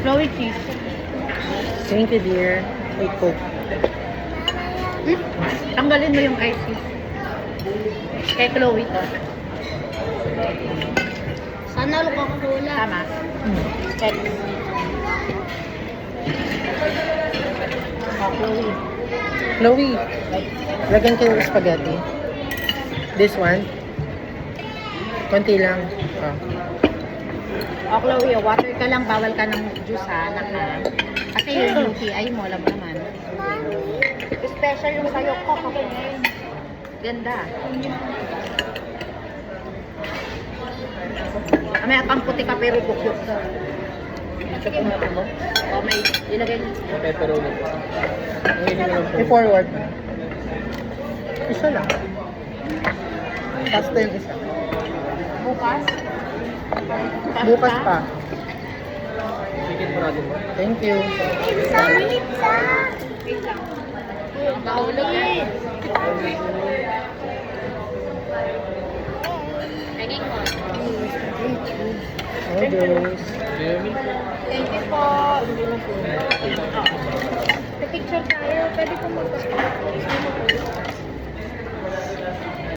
Chloe cheese. Thank you, dear. May Coke. Tanggalin mo yung ice tea. Kay Chloe to. Sana all Coca-Cola. Tama. Mm. Chloe. Chloe, lagyan ko yung spaghetti. This one. Konti lang. Oh. O Chloe, water ka lang. Bawal ka ng juice ha. Naka. Kasi yung UTI mo, alam mo naman. Special yung sayo ko. Ganda. May pang puti ka pero bukyok ka. Check mo natin mo. O may ilagay niyo. Pepperoni. I-forward. Isa lang. Pasta yung isa. Bukas? Bukas pa. Thank you. Pizza! Pizza! Wait lang. Mahulog eh. Hanging on. Orders. Thank you po. Picture tayo. Pwede po mag